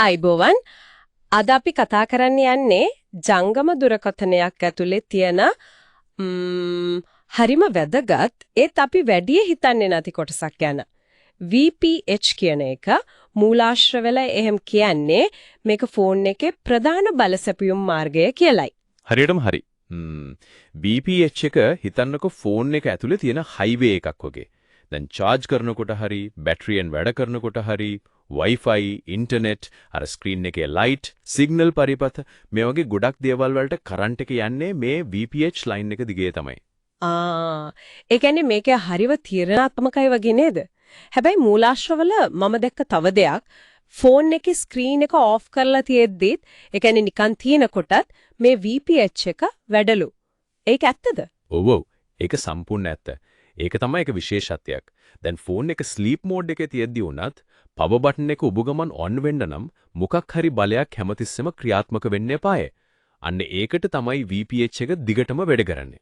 අයිබෝවන් අද අපි කතා කරන්න යන්නේ ජංගම දුරකථනයක් ඇතුලේ තියෙන හරිම වැදගත් ඒත් අපි වැඩි හිතන්නේ නැති කොටසක් ගැන. VPH කියන එක මූලාශ්‍ර වෙලා එහෙම කියන්නේ මේක ෆෝන් එකේ ප්‍රධාන බලසැපියුම් මාර්ගය කියලයි. හරියටම හරි. VPH එක හිතන්නකො ෆෝන් එක ඇතුලේ තියෙන හයිවේ එකක් වගේ. දැන් charge කරනකොට හරි බැටරියෙන් වැඩ කරනකොට හරි Wi-Fi, ඉන්ටර්නෙට්, අර ස්ක්‍රීන් එකේ ලයිට්, සිග්නල් පරිපථ මේ වගේ ගොඩක් දේවල් වලට කරන්ට් එක යන්නේ මේ VPH ලයින් එක දිගේ තමයි. ඒ කියන්නේ මේක හරිව තීරණාත්මකයි වගේ නේද? හැබැයි මූලාශ්‍රවල මම දැක්ක තව දෙයක් ෆෝන් එකේ ස්ක්‍රීන් එක ඕෆ් කරලා තියෙද්දිත් ඒ කියන්නේ නිකන් තියෙනකොටත් මේ VPH එක වැඩලු. ඒක ඇත්තද? ඔව් ඔව්. ඒක සම්පූර්ණ ඇත්ත. ඒක තමයි ඒක විශේෂත්වයක්. දැන් ෆෝන් එක ස්ලීප් මෝඩ් එකේ තියෙද්දි උනත් පවර් බටන් එක ඔබ ගමන් ඔන් වෙන්න නම් මොකක් හරි බලයක් හැමතිස්සෙම ක්‍රියාත්මක වෙන්න එපාය. අන්න ඒකට තමයි VPH එක දිගටම වැඩ කරන්නේ.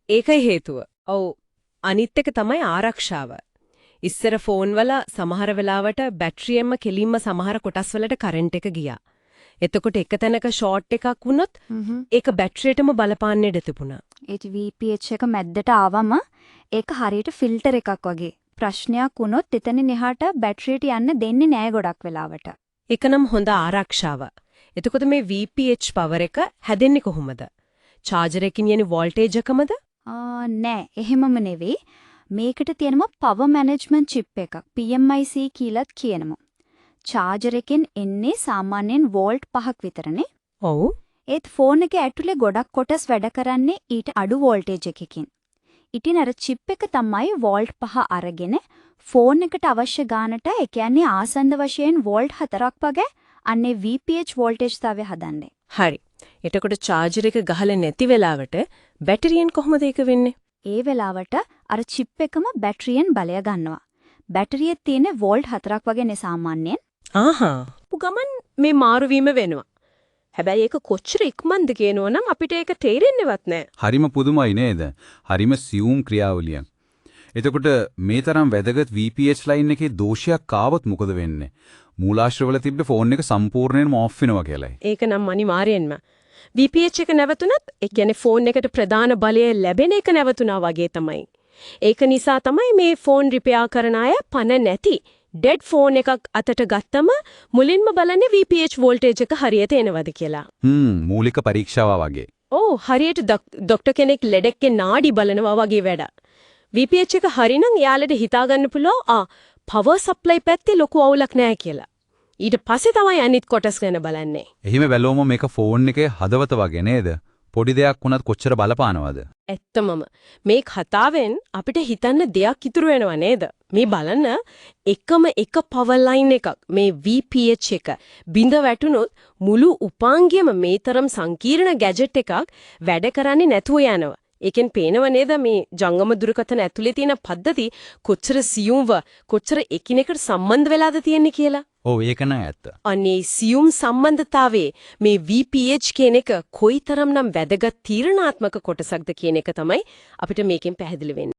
ඒකයි හේතුව. ඔව්. අනිත් එක තමයි ආරක්ෂාව. ඉස්සර ෆෝන් වල සමහර වෙලාවට බැටරියෙන්ම කෙලින්ම සමහර කොටස් වලට කරන්ට් එක ගියා. එතකොට එක තැනක ෂෝට් එකක් වුණොත් ඒක බැටරියටම බලපාන්නේ දෙතිබුණා. ඒ VPH එක මැද්දට ආවම ඒක හරියට ෆිල්ටර් එකක් වගේ. ප්‍රශ්නයක් වුණොත් එතනින් එහාට බැටරියට යන්න දෙන්නේ නැහැ ගොඩක් වෙලාවට. ඒකනම් හොඳ ආරක්ෂාව. එතකොට මේ VPH පවර් එක හැදෙන්නේ කොහොමද? charger එකකින් යන වෝල්ටේජ් එකමද? නෑ එහෙමම නෙවෙයි. මේකට තියෙනවා power management chip එකක්. PMIC කියලාත් කියනවා. charger එකෙන් එන්නේ සාමාන්‍යයෙන් වෝල්ට් 5ක් විතරනේ. ඔව්. ඒත් ෆෝන් එකේ ඇතුලේ ගොඩක් කොටස් වැඩ කරන්නේ ඊට අඩු වෝල්ටේජ් එකකින්. ඉතින් අර chip එක තමයි වෝල්ට් 5 අරගෙන ෆෝන් එකට අවශ්‍ය ගානට ඒ කියන්නේ ආසන්න වශයෙන් වෝල්ට් 4ක් වගේ අන්නේ VPH වෝල්ටේජ් තාවය හදන්නේ. හරි. එතකොට charger එක ගහලා නැති වෙලාවට බැටරියෙන් කොහොමද ඒක වෙන්නේ? ඒ වෙලාවට අර chip එකම බැටරියෙන් බලය ගන්නවා. බැටරියේ තියෙන වෝල්ට් 4ක් වගේනේ සාමාන්‍යයෙන්. ගමන් මේ මාරු වීම වෙනවා. හැබැයි ඒක කොච්චර ඉක්මනද කියනවනම් අපිට ඒක තේරෙන්නේවත් නැහැ. හරිම පුදුමයි නේද? හරිම සියුම් ක්‍රියාවලියක්. එතකොට මේ තරම් වැදගත් VPH ලයින් එකේ දෝෂයක් ආවොත් මොකද වෙන්නේ? මූලාශ්‍රවල තිබ්බ ෆෝන් එක සම්පූර්ණයෙන්ම ඔෆ් වෙනවා කියලායි. ඒක නම් අනිවාර්යෙන්ම. VPH එක නැවතුනත් ඒ කියන්නේ ෆෝන් එකට ප්‍රධාන බලය ලැබෙන එක නැවතුනා වගේ තමයි. ඒක නිසා තමයි මේ ෆෝන් රිපෙයාර් කරන අය පණ නැති ඩෙඩ් ෆෝන් එකක් අතට ගත්තම මුලින්ම බලන්නේ VPH වෝල්ටේජ් එක හරියට එනවද කියලා. මූලික පරීක්ෂාව වගේ. ඔව් හරියට ડોක්ටර් කෙනෙක් ලෙඩෙක්ගේ නාඩි බලනවා වගේ වැඩ. VPH එක හරිනම් යාළට හිතා ගන්න පුළුවන් පවර් සප්ලයි පැත්තේ ලොකු අවුලක් නැහැ කියලා. ඊට පස්සේ තමයි අනිත් කොටස් ගැන බලන්නේ. එහිම බැලුවම මේක ෆෝන් එකේ හදවත වගේ නේද? පොඩි දෙයක් වුණත් කොච්චර බලපානවද? ඇත්තමම මේ කතාවෙන් අපිට හිතන්න දෙයක් ඉතුරු වෙනව නේද? මේ බලන්න එකම එක පවර් ලයින් එකක් මේ VPH එක බිඳ වැටුනොත් මුළු උපාංගයම මේ තරම් සංකීර්ණ ගැජට් එකක් වැඩ කරන්නේ නැතුව යනවා. ඒකෙන් පේනව නේද මේ ජංගම දුරකථන ඇතුලේ තියෙන පද්ධති කොච්චර සියුම්ව කොච්චර එකිනෙකට සම්බන්ධ වෙලාද තියෙන්නේ කියලා. ඔව් ඒක නෑ ඇත්ත. අනේ සියුම් සම්බන්ධතාවයේ මේ VPH කියන එක කොයිතරම්නම් වැදගත් තීරණාත්මක කොටසක්ද කියන එක තමයි අපිට මේකෙන් පැහැදිලි වෙන්නේ.